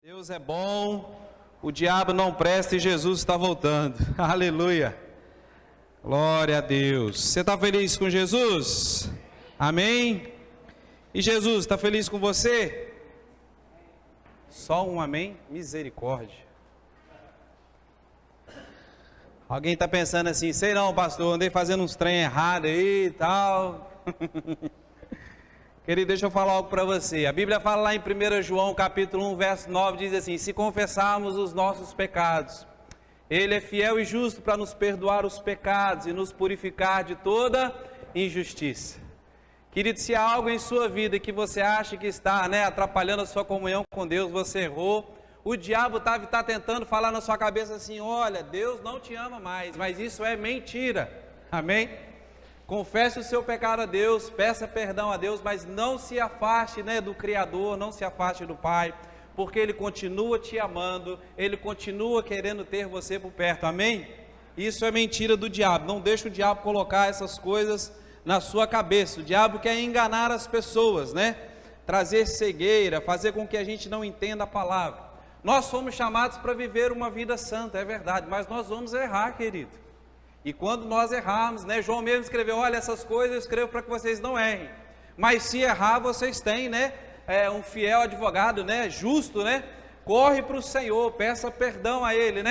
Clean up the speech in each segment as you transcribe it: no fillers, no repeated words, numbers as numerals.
Deus é bom, o diabo não presta e Jesus está voltando. Aleluia. Glória a Deus. Você está feliz com Jesus? Amém? E Jesus, está feliz com você? Só um amém? Misericórdia. Alguém está pensando assim, sei não, pastor, andei fazendo uns trem errado aí e tal. Querido, deixa eu falar algo para você. A Bíblia fala lá em 1 João capítulo 1, verso 9, diz assim: se confessarmos os nossos pecados, Ele é fiel e justo para nos perdoar os pecados e nos purificar de toda injustiça. Querido, se há algo em sua vida que você acha que está atrapalhando a sua comunhão com Deus, você errou, o diabo está tentando falar na sua cabeça assim, olha, Deus não te ama mais, mas isso é mentira, amém? Confesse o seu pecado a Deus, peça perdão a Deus, mas não se afaste do Criador, não se afaste do Pai, porque Ele continua te amando, Ele continua querendo ter você por perto, amém? Isso é mentira do diabo, não deixe o diabo colocar essas coisas na sua cabeça. O diabo quer enganar as pessoas, trazer cegueira, fazer com que a gente não entenda a palavra. Nós fomos chamados para viver uma vida santa, é verdade, mas nós vamos errar, querido. E quando nós errarmos, João mesmo escreveu, olha, essas coisas eu escrevo para que vocês não errem. Mas se errar, vocês têm, um fiel advogado, justo, corre para o Senhor, peça perdão a Ele,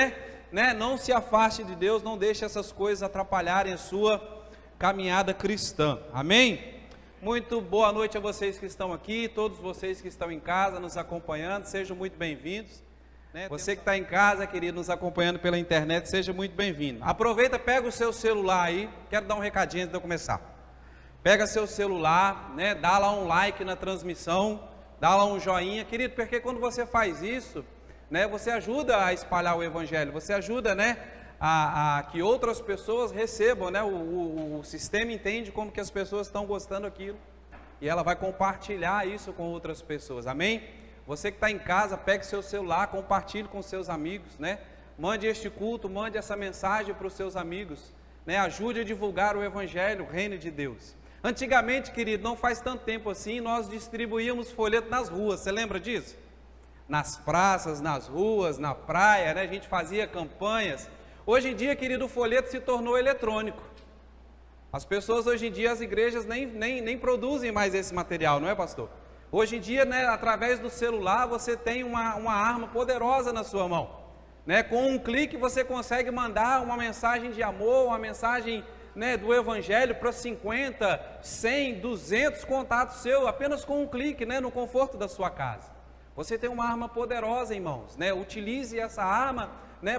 não se afaste de Deus, não deixe essas coisas atrapalharem a sua caminhada cristã, amém? Muito boa noite a vocês que estão aqui, todos vocês que estão em casa nos acompanhando, sejam muito bem-vindos. Você que está em casa, querido, nos acompanhando pela internet, seja muito bem-vindo. Aproveita, pega o seu celular aí, quero dar um recadinho antes de eu começar. Pega seu celular, dá lá um like na transmissão, dá lá um joinha, querido, porque quando você faz isso, você ajuda a espalhar o evangelho, você ajuda, a que outras pessoas recebam, o sistema entende como que as pessoas estão gostando daquilo, e ela vai compartilhar isso com outras pessoas, amém? Você que está em casa, pegue seu celular, compartilhe com seus amigos, mande este culto, mande essa mensagem para os seus amigos, ajude a divulgar o evangelho, o reino de Deus. Antigamente, querido, não faz tanto tempo assim, nós distribuíamos folheto nas ruas, você lembra disso? Nas praças, nas ruas, na praia, a gente fazia campanhas. Hoje em dia, querido, o folheto se tornou eletrônico. As pessoas hoje em dia, as igrejas nem produzem mais esse material, não é, pastor? Hoje em dia, através do celular, você tem uma arma poderosa na sua mão. Com um clique você consegue mandar uma mensagem de amor, uma mensagem do evangelho para 50, 100, 200 contatos seus, apenas com um clique, no conforto da sua casa. Você tem uma arma poderosa, irmãos, utilize essa arma,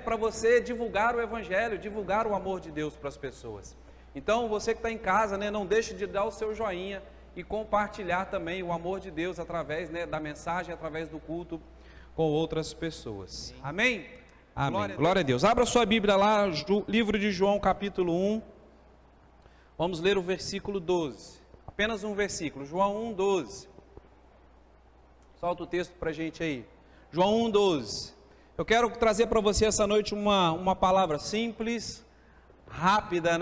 para você divulgar o evangelho, divulgar o amor de Deus para as pessoas. Então, você que está em casa, não deixe de dar o seu joinha e compartilhar também o amor de Deus através da mensagem, através do culto com outras pessoas. Amém? Amém. Glória a Deus. Abra sua Bíblia lá, livro de João, capítulo 1. Vamos ler o versículo 12. Apenas um versículo. João 1, 12. Solta o texto para a gente aí. João 1, 12. Eu quero trazer para você essa noite uma palavra simples, rápida,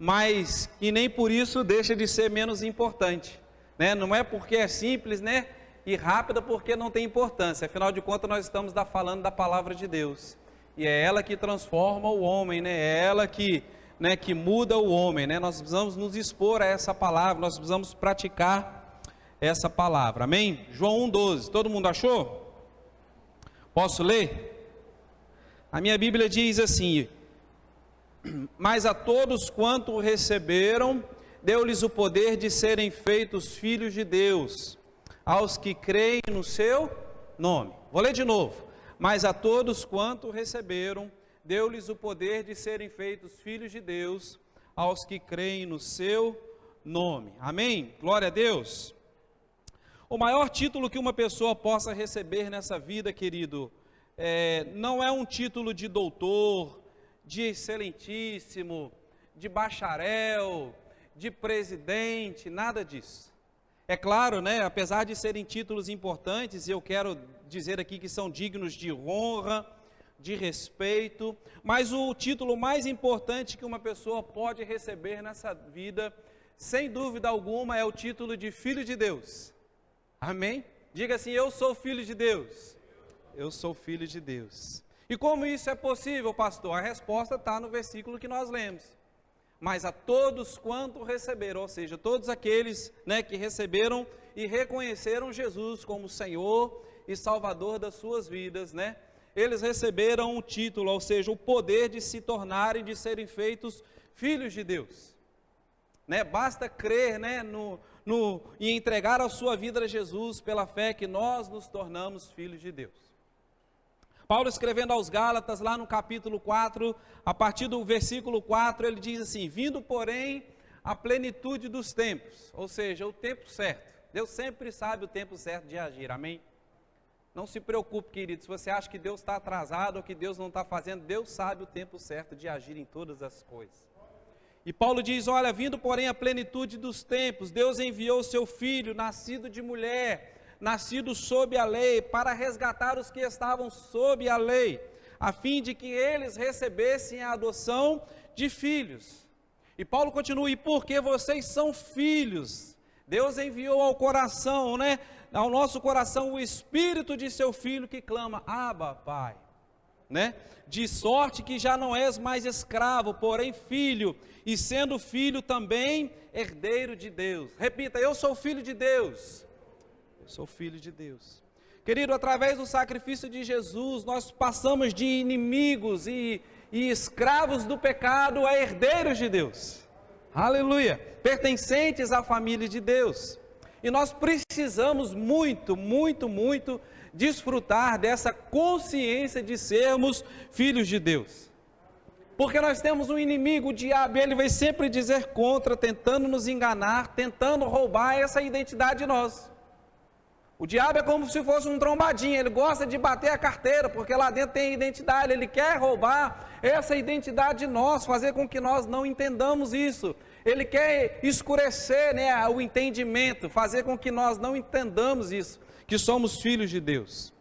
mas que nem por isso deixa de ser menos importante, não é porque é simples, e rápida porque não tem importância, afinal de contas nós estamos falando da palavra de Deus, e é ela que transforma o homem, é ela que muda o homem, nós precisamos nos expor a essa palavra, nós precisamos praticar essa palavra, amém? João 1,12, todo mundo achou? Posso ler? A minha Bíblia diz assim: mas a todos quanto o receberam, deu-lhes o poder de serem feitos filhos de Deus, aos que creem no seu nome. Vou ler de novo. Mas a todos quanto o receberam, deu-lhes o poder de serem feitos filhos de Deus, aos que creem no seu nome. Amém? Glória a Deus. O maior título que uma pessoa possa receber nessa vida, querido, não é um título de doutor, de excelentíssimo, de bacharel, de presidente, nada disso. É claro, apesar de serem títulos importantes, e eu quero dizer aqui que são dignos de honra, de respeito, mas o título mais importante que uma pessoa pode receber nessa vida, sem dúvida alguma, é o título de filho de Deus. Amém? Diga assim: eu sou filho de Deus. eu sou filho de Deus. E como isso é possível, pastor? A resposta está no versículo que nós lemos. Mas a todos quanto receberam, ou seja, todos aqueles, né, que receberam e reconheceram Jesus como Senhor e Salvador das suas vidas, né? Eles receberam um título, ou seja, o poder de se tornarem, de serem feitos filhos de Deus. Né? Basta crer, né, e entregar a sua vida a Jesus pela fé que nós nos tornamos filhos de Deus. Paulo escrevendo aos Gálatas, lá no capítulo 4, a partir do versículo 4, ele diz assim: vindo, porém, a plenitude dos tempos, ou seja, o tempo certo. Deus sempre sabe o tempo certo de agir, amém? Não se preocupe, querido, se você acha que Deus está atrasado ou que Deus não está fazendo, Deus sabe o tempo certo de agir em todas as coisas. E Paulo diz, olha, vindo, porém, a plenitude dos tempos, Deus enviou o seu Filho, nascido de mulher, nascido sob a lei, para resgatar os que estavam sob a lei, a fim de que eles recebessem a adoção de filhos. E Paulo continua, e porque vocês são filhos, Deus enviou ao coração, né, ao nosso coração, o Espírito de seu Filho que clama, Abba, Pai, né? De sorte que já não és mais escravo, porém filho, e sendo filho também herdeiro de Deus. Repita, eu sou filho de Deus. Sou filho de Deus. Querido, através do sacrifício de Jesus, nós passamos de inimigos e escravos do pecado a herdeiros de Deus. Aleluia! Pertencentes à família de Deus. E nós precisamos muito, muito, muito desfrutar dessa consciência de sermos filhos de Deus. Porque nós temos um inimigo, o diabo, e ele vai sempre dizer contra, tentando nos enganar, tentando roubar essa identidade de nós. O diabo é como se fosse um trombadinho, ele gosta de bater a carteira, porque lá dentro tem identidade, ele quer roubar essa identidade de nós, fazer com que nós não entendamos isso. Ele quer escurecer, né, o entendimento, fazer com que nós não entendamos isso, que somos filhos de Deus.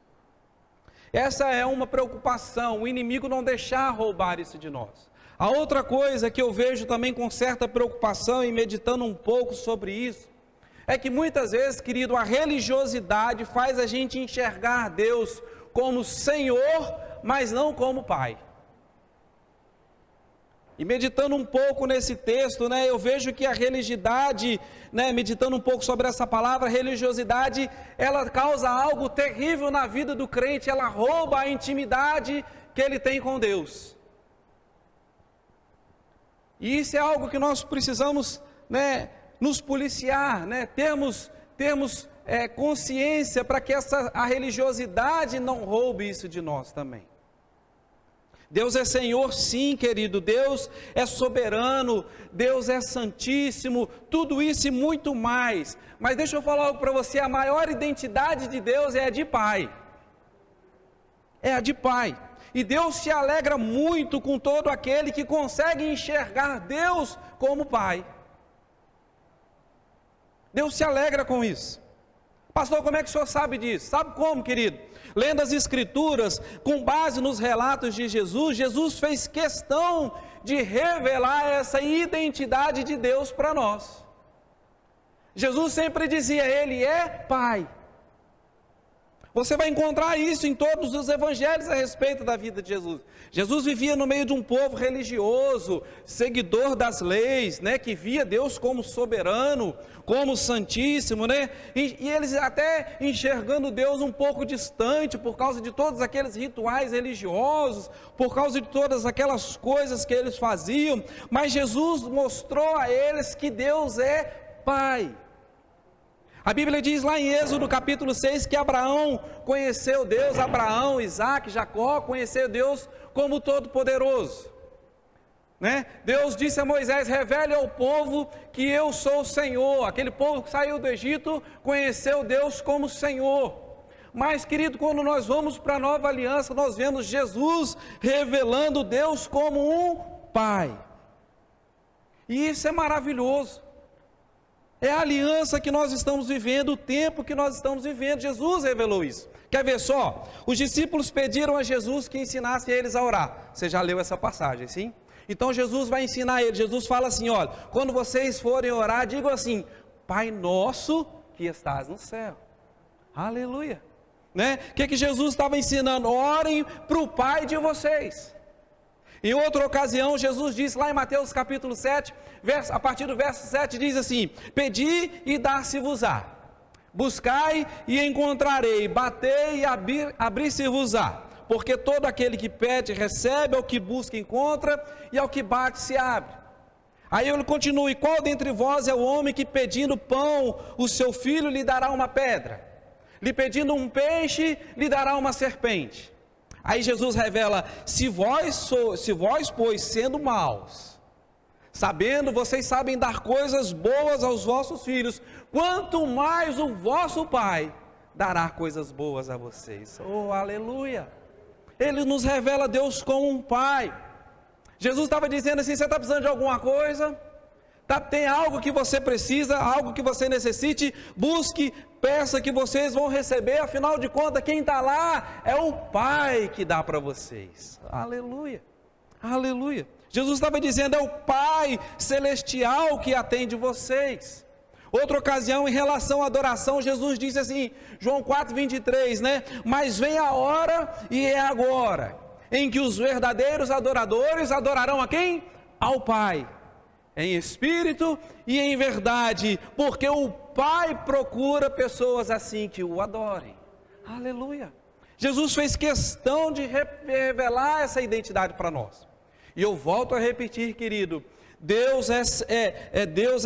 Essa é uma preocupação, o inimigo não deixar roubar isso de nós. A outra coisa que eu vejo também com certa preocupação e meditando um pouco sobre isso, é que muitas vezes, querido, a religiosidade faz a gente enxergar Deus como Senhor, mas não como Pai. E meditando um pouco nesse texto, né, eu vejo que a religiosidade, né, meditando um pouco sobre essa palavra, religiosidade, ela causa algo terrível na vida do crente, ela rouba a intimidade que ele tem com Deus. E isso é algo que nós precisamos, né, nos policiar, né, termos consciência para que a religiosidade não roube isso de nós também. Deus é Senhor, sim, querido, Deus é soberano, Deus é santíssimo, tudo isso e muito mais. Mas deixa eu falar algo para você, a maior identidade de Deus é a de Pai. É a de Pai. E Deus se alegra muito com todo aquele que consegue enxergar Deus como Pai. Deus se alegra com isso. Pastor, como é que o senhor sabe disso? Sabe como, querido? Lendo as Escrituras, com base nos relatos de Jesus, Jesus fez questão de revelar essa identidade de Deus para nós. Jesus sempre dizia, Ele é Pai. Você vai encontrar isso em todos os evangelhos a respeito da vida de Jesus. Jesus vivia no meio de um povo religioso, seguidor das leis, né, que via Deus como soberano, como santíssimo, né, e eles até enxergando Deus um pouco distante, por causa de todos aqueles rituais religiosos, por causa de todas aquelas coisas que eles faziam, mas Jesus mostrou a eles que Deus é Pai. A Bíblia diz lá em Êxodo capítulo 6 que Abraão conheceu Deus, Abraão, Isaac, Jacó, conheceu Deus como Todo-Poderoso, né? Deus disse a Moisés, revele ao povo que eu sou o Senhor. Aquele povo que saiu do Egito conheceu Deus como Senhor. Mas, querido, quando nós vamos para a nova aliança, nós vemos Jesus revelando Deus como um Pai. E isso é maravilhoso. É a aliança que nós estamos vivendo, o tempo que nós estamos vivendo. Jesus revelou isso. Quer ver só? Os discípulos pediram a Jesus que ensinasse eles a orar. Você já leu essa passagem, sim? Então Jesus vai ensinar eles. Jesus fala assim, olha, quando vocês forem orar, digam assim, Pai nosso que estás no céu. Aleluia. né? O que Jesus estava ensinando? Orem para o Pai de vocês. Em outra ocasião, Jesus disse lá em Mateus capítulo 7, a partir do verso 7, diz assim: pedi e dar-se-vos-á, buscai e encontrarei, batei e abrir-se-vos-á, porque todo aquele que pede recebe, ao que busca encontra, e ao que bate se abre. Aí ele continua: e qual dentre vós é o homem que pedindo pão, o seu filho lhe dará uma pedra? Lhe pedindo um peixe, lhe dará uma serpente? Aí Jesus revela: se vós, pois, sendo maus, sabendo, vocês sabem dar coisas boas aos vossos filhos, quanto mais o vosso Pai dará coisas boas a vocês. Oh, aleluia! Ele nos revela Deus como um Pai. Jesus estava dizendo assim: você está precisando de alguma coisa? Tem algo que você precisa, algo que você necessite, busque, peça que vocês vão receber, afinal de contas, quem está lá é o Pai que dá para vocês. Aleluia, aleluia. Jesus estava dizendo: é o Pai Celestial que atende vocês. Outra ocasião, em relação à adoração, Jesus disse assim, João 4:23, né? Mas vem a hora, e é agora, em que os verdadeiros adoradores adorarão a quem? Ao Pai, em espírito e em verdade, porque o Pai procura pessoas assim que o adorem. Aleluia. Jesus fez questão de revelar essa identidade para nós. E eu volto a repetir, querido, Deus é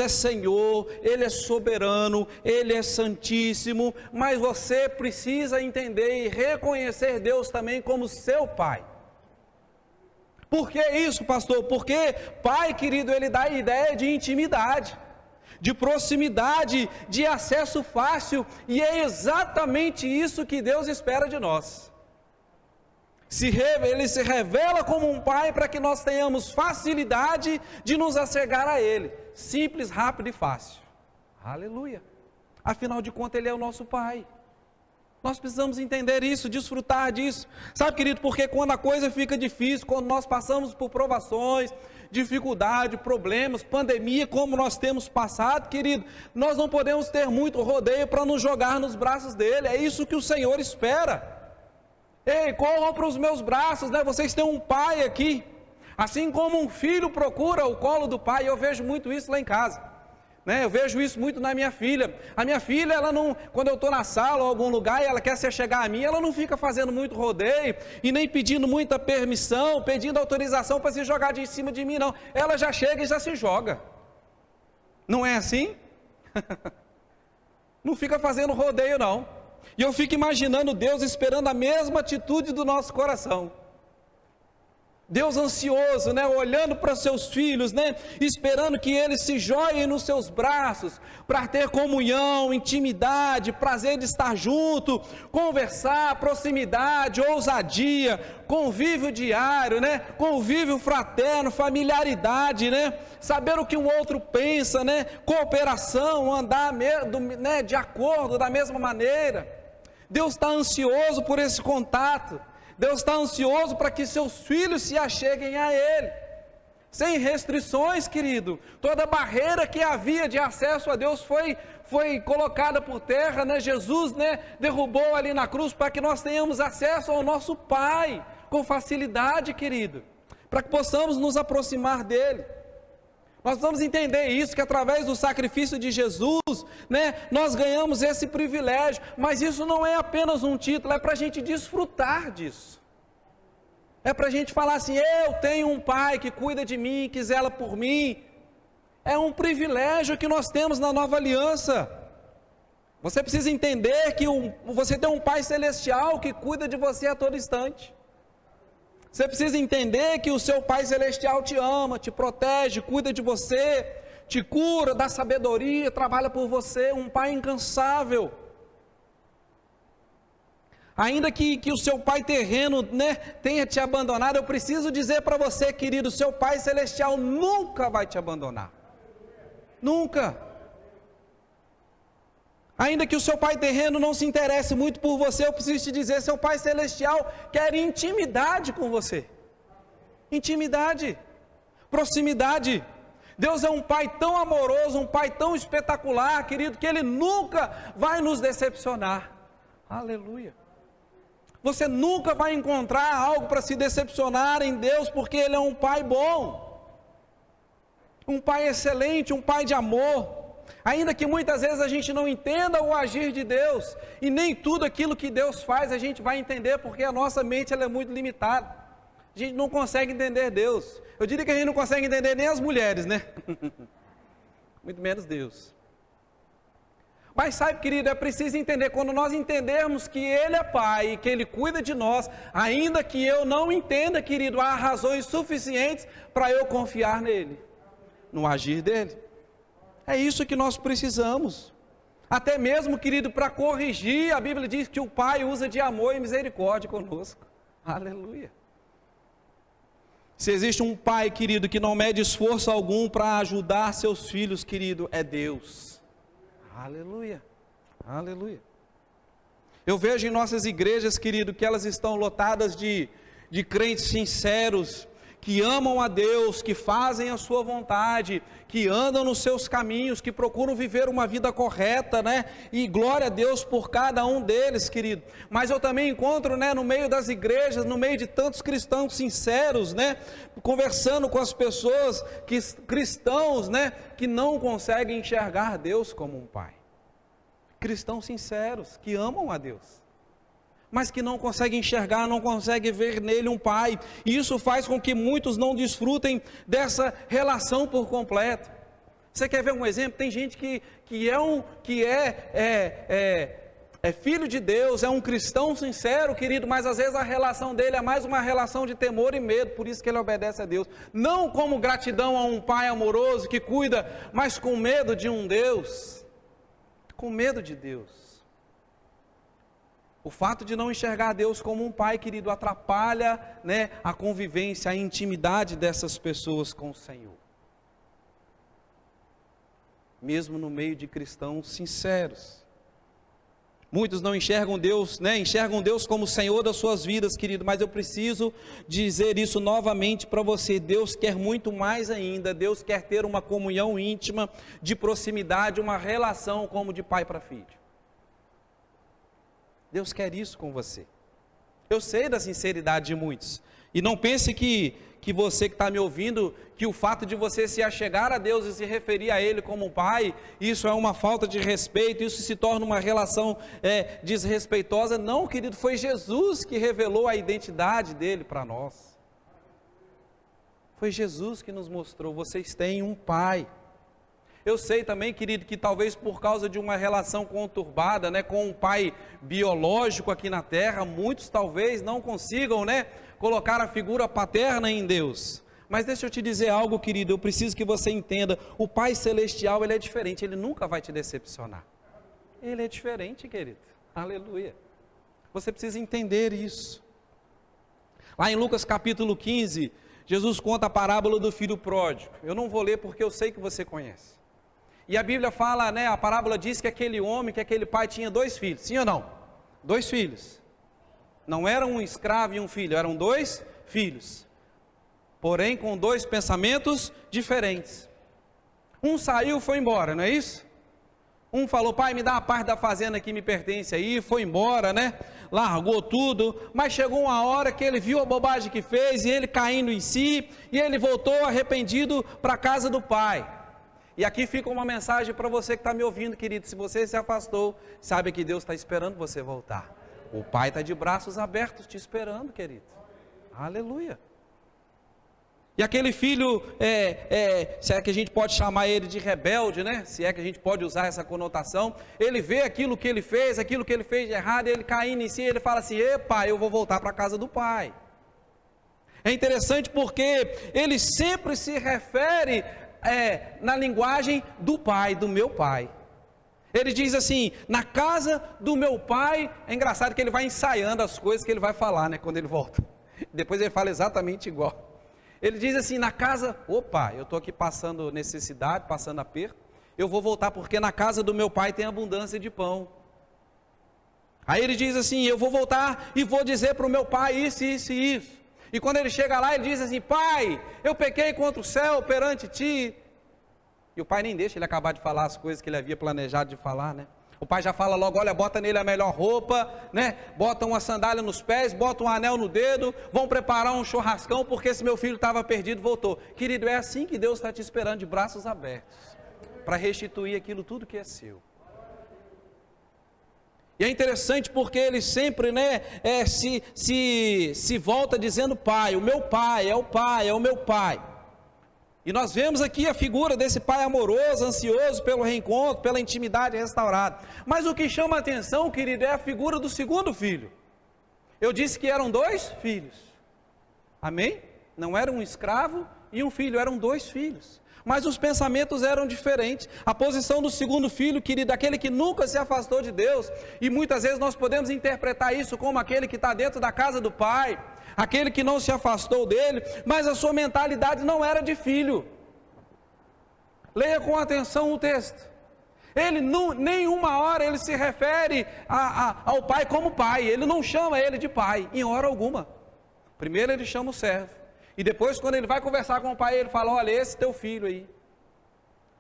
Senhor, Ele é soberano, Ele é santíssimo, mas você precisa entender e reconhecer Deus também como seu Pai. Por que isso, pastor? Porque Pai, querido, Ele dá a ideia de intimidade, de proximidade, de acesso fácil, e é exatamente isso que Deus espera de nós. Ele se revela como um Pai para que nós tenhamos facilidade de nos achegar a Ele, simples, rápido e fácil. Aleluia! Afinal de contas, Ele é o nosso Pai. Nós precisamos entender isso, desfrutar disso. Sabe, querido, porque quando a coisa fica difícil, quando nós passamos por provações, dificuldade, problemas, pandemia, como nós temos passado, querido, nós não podemos ter muito rodeio para nos jogar nos braços dele. É isso que o Senhor espera. Ei, corram para os meus braços, né? Vocês têm um Pai aqui. Assim como um filho procura o colo do pai, eu vejo muito isso lá em casa. Eu vejo isso muito na minha filha. A minha filha, ela não, quando eu estou na sala ou algum lugar e ela quer se chegar a mim, ela não fica fazendo muito rodeio e nem pedindo muita permissão, pedindo autorização para se jogar de cima de mim, não. Ela já chega e já se joga. Não é assim? Não fica fazendo rodeio, não. E eu fico imaginando Deus esperando a mesma atitude do nosso coração. Deus ansioso, olhando para seus filhos, esperando que eles se joguem nos seus braços, para ter comunhão, intimidade, prazer de estar junto, conversar, proximidade, ousadia, convívio diário, convívio fraterno, familiaridade, saber o que um outro pensa, cooperação, andar de acordo, da mesma maneira. Deus está ansioso por esse contato. Deus está ansioso para que seus filhos se acheguem a Ele, sem restrições, querido. Toda barreira que havia de acesso a Deus foi colocada por terra, Jesus, derrubou ali na cruz para que nós tenhamos acesso ao nosso Pai, com facilidade, querido, para que possamos nos aproximar dEle. Nós vamos entender isso, que através do sacrifício de Jesus, nós ganhamos esse privilégio, mas isso não é apenas um título, é para a gente desfrutar disso. É para a gente falar assim, eu tenho um Pai que cuida de mim, que zela por mim. É um privilégio que nós temos na nova aliança. Você precisa entender que você tem um Pai celestial que cuida de você a todo instante. Você precisa entender que o seu Pai Celestial te ama, te protege, cuida de você, te cura, dá sabedoria, trabalha por você, um Pai incansável. Ainda que o seu pai terreno tenha te abandonado, eu preciso dizer para você, querido, seu Pai Celestial nunca vai te abandonar. Nunca. Ainda que o seu pai terreno não se interesse muito por você, eu preciso te dizer, seu Pai Celestial quer intimidade com você. Intimidade, proximidade. Deus é um Pai tão amoroso, um Pai tão espetacular, querido, que Ele nunca vai nos decepcionar. Aleluia. Você nunca vai encontrar algo para se decepcionar em Deus, porque Ele é um Pai bom, um Pai excelente, um Pai de amor. Ainda que muitas vezes a gente não entenda o agir de Deus, e nem tudo aquilo que Deus faz a gente vai entender, porque a nossa mente ela é muito limitada. A gente não consegue entender Deus. Eu diria que a gente não consegue entender nem as mulheres, né? Muito menos Deus. Mas sabe, querido, é preciso entender, quando nós entendermos que Ele é Pai e que Ele cuida de nós, ainda que eu não entenda, querido, há razões suficientes para eu confiar nele, no agir dele. É isso que nós precisamos. Até mesmo, querido, para corrigir, a Bíblia diz que o Pai usa de amor e misericórdia conosco. Aleluia. Se existe um pai, querido, que não mede esforço algum para ajudar seus filhos, querido, é Deus. Aleluia, aleluia. Eu vejo em nossas igrejas, querido, que elas estão lotadas de crentes sinceros, que amam a Deus, que fazem a sua vontade, que andam nos seus caminhos, que procuram viver uma vida correta, né? E glória a Deus por cada um deles, querido. Mas eu também encontro, né, no meio das igrejas, no meio de tantos cristãos sinceros, né, conversando com as pessoas, cristãos, né, que não conseguem enxergar Deus como um pai. Cristãos sinceros, que amam a Deus, mas que não consegue enxergar, não consegue ver nele um pai, e isso faz com que muitos não desfrutem dessa relação por completo. Você quer ver um exemplo? Tem gente que é filho de Deus, é um cristão sincero, querido, mas às vezes a relação dele é mais uma relação de temor e medo, por isso que ele obedece a Deus, não como gratidão a um pai amoroso que cuida, mas com medo de um Deus, com medo de Deus. O fato de não enxergar Deus como um pai, querido, atrapalha, né, a convivência, a intimidade dessas pessoas com o Senhor. Mesmo no meio de cristãos sinceros. Muitos não enxergam Deus, né, enxergam Deus como o Senhor das suas vidas, querido, mas eu preciso dizer isso novamente para você. Deus quer muito mais ainda. Deus quer ter uma comunhão íntima, de proximidade, uma relação como de pai para filho. Deus quer isso com você. Eu sei da sinceridade de muitos. E não pense que você que está me ouvindo, que o fato de você se achegar a Deus e se referir a Ele como um pai, isso é uma falta de respeito, isso se torna uma relação desrespeitosa. Não, querido, foi Jesus que revelou a identidade dele para nós. Foi Jesus que nos mostrou, vocês têm um pai. Eu sei também, querido, que talvez por causa de uma relação conturbada, né, com um pai biológico aqui na terra, muitos talvez não consigam, né, colocar a figura paterna em Deus. Mas deixa eu te dizer algo, querido, eu preciso que você entenda, o Pai Celestial, ele é diferente, ele nunca vai te decepcionar. Ele é diferente, querido, aleluia. Você precisa entender isso. Lá em Lucas capítulo 15, Jesus conta a parábola do filho pródigo. Eu não vou ler porque eu sei que você conhece. E a Bíblia fala, né, a parábola diz que aquele homem, que aquele pai tinha 2 filhos, sim ou não? 2 filhos. Não era um escravo e um filho, eram 2 filhos. Porém, com 2 pensamentos diferentes. Um saiu e foi embora, não é isso? Um falou, pai, me dá a parte da fazenda que me pertence aí, foi embora, né? Largou tudo, mas chegou uma hora que ele viu a bobagem que fez, e ele caindo em si, e ele voltou arrependido para a casa do pai. E aqui fica uma mensagem para você que está me ouvindo, querido. Se você se afastou, sabe que Deus está esperando você voltar. O Pai está de braços abertos te esperando, querido. Aleluia. E aquele filho, se é que a gente pode chamar ele de rebelde, né? Se é que a gente pode usar essa conotação. Ele vê aquilo que ele fez de errado, ele caindo em si, ele fala assim, pai, eu vou voltar para a casa do pai. É interessante porque ele sempre se refere na linguagem do pai, do meu pai. Ele diz assim, na casa do meu pai. É engraçado que ele vai ensaiando as coisas que ele vai falar, né, quando ele volta. Depois ele fala exatamente igual. Ele diz assim, na casa, eu estou aqui passando necessidade, passando aperto, eu vou voltar porque na casa do meu pai tem abundância de pão. Aí ele diz assim, eu vou voltar e vou dizer para o meu pai isso, isso e isso. E quando ele chega lá, ele diz assim, pai, eu pequei contra o céu perante ti. E o pai nem deixa ele acabar de falar as coisas que ele havia planejado de falar, né? O pai já fala logo, olha, bota nele a melhor roupa, né? Bota uma sandália nos pés, bota um anel no dedo, vão preparar um churrascão, porque esse meu filho estava perdido, voltou. Querido, é assim que Deus está te esperando, de braços abertos, para restituir aquilo tudo que é seu. E é interessante porque ele sempre, né, se volta dizendo pai, o meu pai, é o meu pai. E nós vemos aqui a figura desse pai amoroso, ansioso pelo reencontro, pela intimidade restaurada. Mas o que chama a atenção, querido, é a figura do segundo filho. Eu disse que eram 2 filhos. Amém? Não era um escravo e um filho, eram 2 filhos. Mas os pensamentos eram diferentes. A posição do segundo filho, querido, aquele que nunca se afastou de Deus, e muitas vezes nós podemos interpretar isso como aquele que está dentro da casa do pai, aquele que não se afastou dele, mas a sua mentalidade não era de filho. Leia com atenção o texto. Ele nenhuma hora ele se refere ao pai como pai, ele não chama ele de pai, em hora alguma. Primeiro ele chama o servo. E depois, quando ele vai conversar com o pai, ele fala, olha, esse teu filho aí.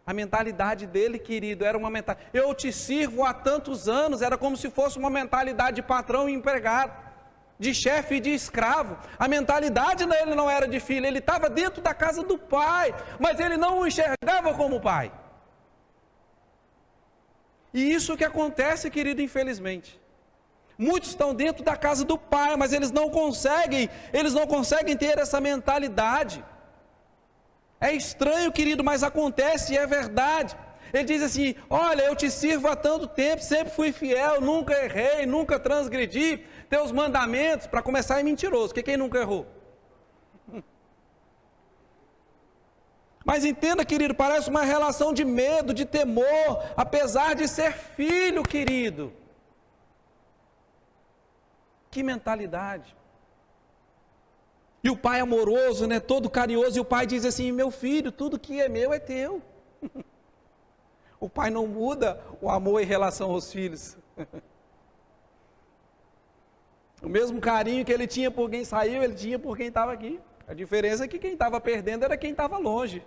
A mentalidade dele, querido, era uma mentalidade, eu te sirvo há tantos anos, era como se fosse uma mentalidade de patrão e empregado, de chefe e de escravo. A mentalidade dele não era de filho, ele estava dentro da casa do pai, mas ele não o enxergava como pai. E isso que acontece, querido, infelizmente. Muitos estão dentro da casa do pai, mas eles não conseguem ter essa mentalidade. É estranho, querido, mas acontece e é verdade. Ele diz assim, olha, eu te sirvo há tanto tempo, sempre fui fiel, nunca errei, nunca transgredi teus mandamentos. Para começar é mentiroso, porque quem nunca errou? Mas entenda, querido, parece uma relação de medo, de temor, apesar de ser filho, querido. Que mentalidade. E o pai amoroso, né, todo carinhoso, e o pai diz assim, meu filho, tudo que é meu é teu. O pai não muda o amor em relação aos filhos. O mesmo carinho que ele tinha por quem saiu, ele tinha por quem estava aqui. A diferença é que quem estava perdendo era quem estava longe.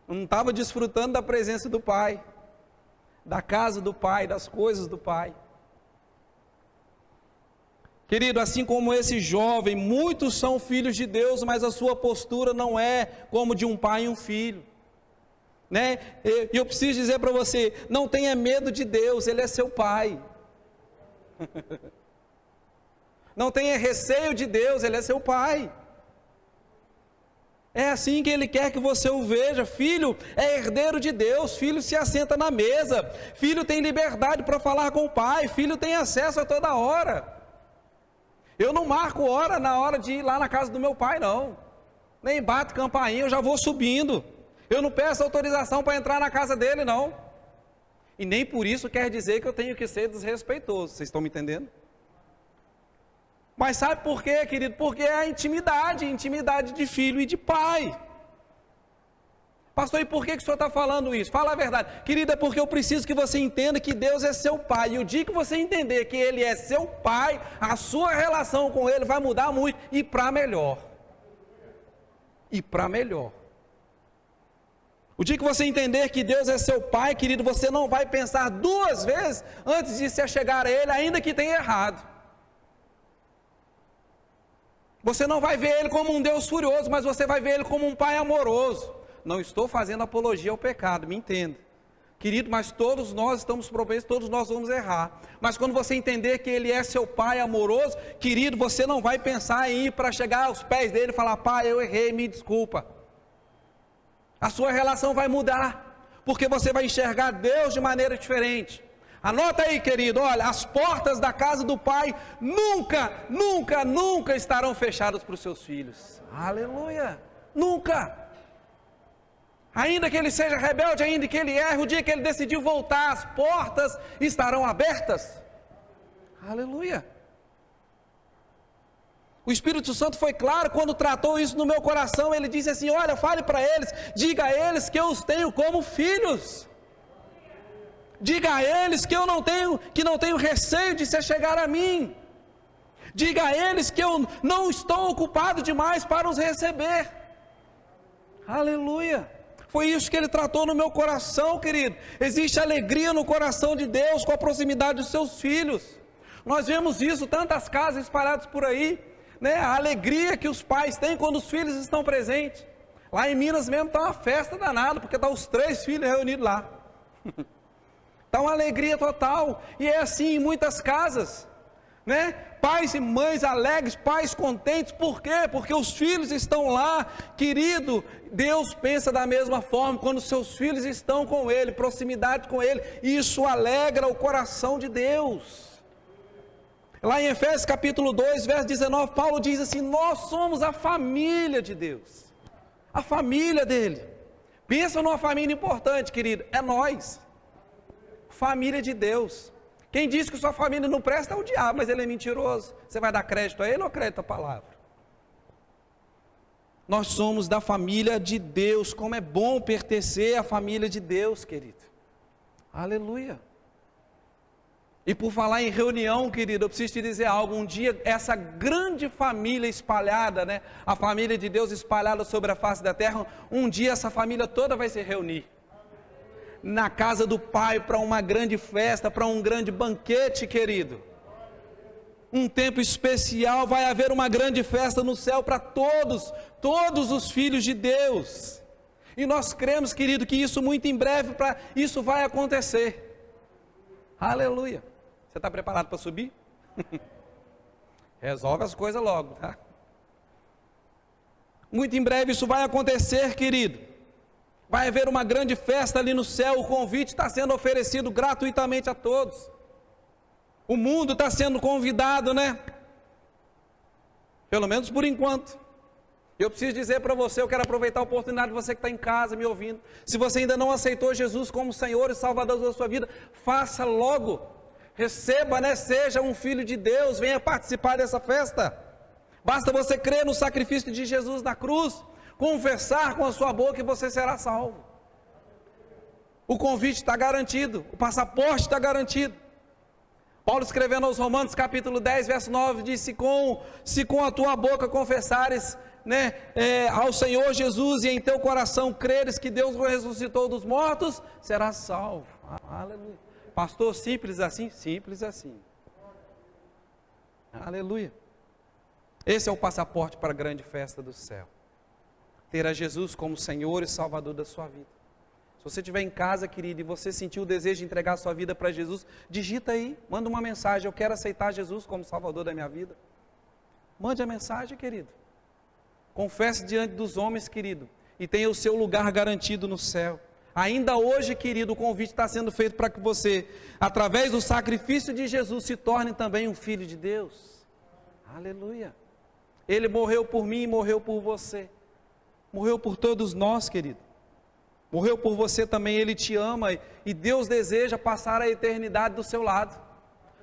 Não estava desfrutando da presença do pai, da casa do pai, das coisas do pai. Querido, assim como esse jovem, muitos são filhos de Deus, mas a sua postura não é como de um pai e um filho, né? E eu preciso dizer para você, não tenha medo de Deus, Ele é seu pai. Não tenha receio de Deus, Ele é seu pai. É assim que Ele quer que você o veja. Filho é herdeiro de Deus, filho se assenta na mesa, filho tem liberdade para falar com o pai, filho tem acesso a toda hora. Eu não marco hora na hora de ir lá na casa do meu pai, não. Nem bato campainha, eu já vou subindo. Eu não peço autorização para entrar na casa dele, não. E nem por isso quer dizer que eu tenho que ser desrespeitoso. Vocês estão me entendendo? Mas sabe por quê, querido? Porque é a intimidade de filho e de pai. Pastor, e por que o senhor está falando isso? Fala a verdade. Querida, é porque eu preciso que você entenda que Deus é seu pai. E o dia que você entender que Ele é seu pai, a sua relação com Ele vai mudar muito. E para melhor. E para melhor. O dia que você entender que Deus é seu pai, querido, você não vai pensar 2 vezes antes de se achegar a Ele, ainda que tenha errado. Você não vai ver Ele como um Deus furioso, mas você vai ver Ele como um pai amoroso. Não estou fazendo apologia ao pecado, me entenda. Querido, mas todos nós estamos propensos, todos nós vamos errar. Mas quando você entender que Ele é seu pai amoroso, querido, você não vai pensar em ir para chegar aos pés dele e falar, pai, eu errei, me desculpa. A sua relação vai mudar, porque você vai enxergar Deus de maneira diferente. Anota aí, querido, olha, as portas da casa do pai nunca estarão fechadas para os seus filhos. Aleluia, nunca. Ainda que ele seja rebelde, ainda que ele erre, o dia que ele decidiu voltar, as portas estarão abertas. Aleluia. O Espírito Santo foi claro quando tratou isso no meu coração. Ele disse assim, olha, fale para eles, diga a eles que eu os tenho como filhos. Diga a eles que eu não tenho receio de se chegar a mim. Diga a eles que eu não estou ocupado demais para os receber. Aleluia. Foi isso que ele tratou no meu coração, querido. Existe alegria no coração de Deus com a proximidade dos seus filhos. Nós vemos isso, tantas casas espalhadas por aí, né? A alegria que os pais têm quando os filhos estão presentes. Lá em Minas mesmo está uma festa danada, porque estão os 3 filhos reunidos lá. Está uma alegria total, e é assim em muitas casas, né? Pais e mães alegres, pais contentes, por quê? Porque os filhos estão lá, querido. Deus pensa da mesma forma, quando seus filhos estão com Ele, proximidade com Ele, isso alegra o coração de Deus. Lá em Efésios capítulo 2, verso 19, Paulo diz assim: nós somos a família de Deus, a família dele. Pensa numa família importante, querido, é nós, família de Deus. Quem diz que sua família não presta é o diabo, mas ele é mentiroso. Você vai dar crédito a ele ou crédito à palavra? Nós somos da família de Deus. Como é bom pertencer à família de Deus, querido. Aleluia. E por falar em reunião, querido, eu preciso te dizer algo. Um dia, essa grande família espalhada, né? A família de Deus espalhada sobre a face da terra, um dia essa família toda vai se reunir na casa do Pai, para uma grande festa, para um grande banquete, querido. Um tempo especial, vai haver uma grande festa no céu para todos os filhos de Deus. E nós cremos, querido, que isso muito em breve, isso vai acontecer. Aleluia. Você está preparado para subir? Resolve as coisas logo, tá? Muito em breve isso vai acontecer, querido. Vai haver uma grande festa ali no céu, o convite está sendo oferecido gratuitamente a todos. O mundo está sendo convidado, né? Pelo menos por enquanto. Eu preciso dizer para você, eu quero aproveitar a oportunidade de você que está em casa me ouvindo. Se você ainda não aceitou Jesus como Senhor e Salvador da sua vida, faça logo. Receba, né? Seja um filho de Deus, venha participar dessa festa. Basta você crer no sacrifício de Jesus na cruz, confessar com a sua boca e você será salvo. O convite está garantido, o passaporte está garantido. Paulo escrevendo aos Romanos capítulo 10, verso 9, diz: se com a tua boca confessares, né, ao Senhor Jesus e em teu coração creres que Deus o ressuscitou dos mortos, serás salvo. Aleluia. Pastor, simples assim? Simples assim. Aleluia. Esse é o passaporte para a grande festa do céu. Ter a Jesus como Senhor e Salvador da sua vida. Se você estiver em casa, querido, e você sentiu o desejo de entregar a sua vida para Jesus, digita aí, manda uma mensagem: eu quero aceitar Jesus como Salvador da minha vida. Mande a mensagem, querido. Confesse diante dos homens, querido, e tenha o seu lugar garantido no céu. Ainda hoje, querido, o convite está sendo feito para que você, através do sacrifício de Jesus, se torne também um filho de Deus. Aleluia. Ele morreu por mim e morreu por você. Morreu por todos nós, querido. Morreu por você também, Ele te ama e Deus deseja passar a eternidade do seu lado.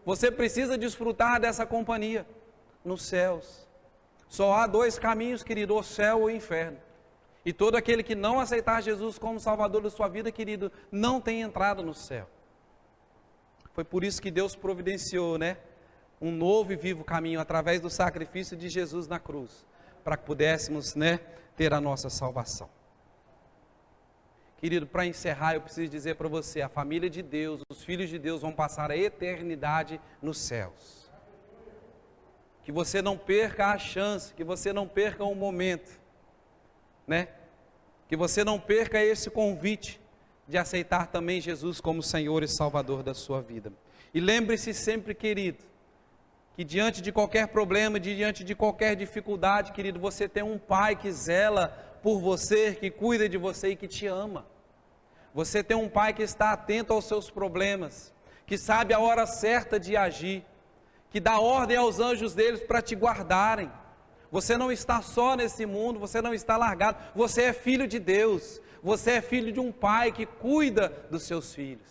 Você precisa desfrutar dessa companhia nos céus. Só há 2 caminhos, querido: o céu ou o inferno. E todo aquele que não aceitar Jesus como Salvador da sua vida, querido, não tem entrado no céu. Foi por isso que Deus providenciou, né, um novo e vivo caminho através do sacrifício de Jesus na cruz, para que pudéssemos, né, ter a nossa salvação. Querido, para encerrar, eu preciso dizer para você: a família de Deus, os filhos de Deus vão passar a eternidade nos céus. Que você não perca a chance, que você não perca um momento, né? Que você não perca esse convite de aceitar também Jesus como Senhor e Salvador da sua vida. E lembre-se sempre, querido, que diante de qualquer problema, diante de qualquer dificuldade, querido, você tem um Pai que zela por você, que cuida de você e que te ama. Você tem um Pai que está atento aos seus problemas, que sabe a hora certa de agir, que dá ordem aos anjos deles para te guardarem. Você não está só nesse mundo, você não está largado, você é filho de Deus, você é filho de um Pai que cuida dos seus filhos,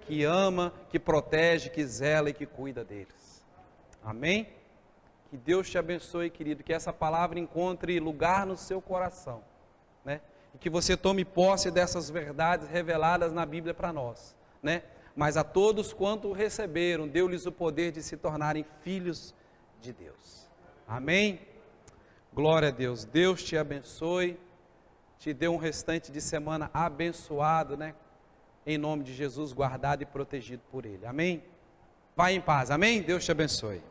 que ama, que protege, que zela e que cuida deles. Amém? Que Deus te abençoe, querido, que essa palavra encontre lugar no seu coração, né? E que você tome posse dessas verdades reveladas na Bíblia para nós, né? Mas a todos quanto receberam, deu-lhes o poder de se tornarem filhos de Deus. Amém? Glória a Deus. Deus te abençoe. te dê um restante de semana abençoado, né? Em nome de Jesus, guardado e protegido por Ele. Amém? Vai em paz. Amém? Deus te abençoe.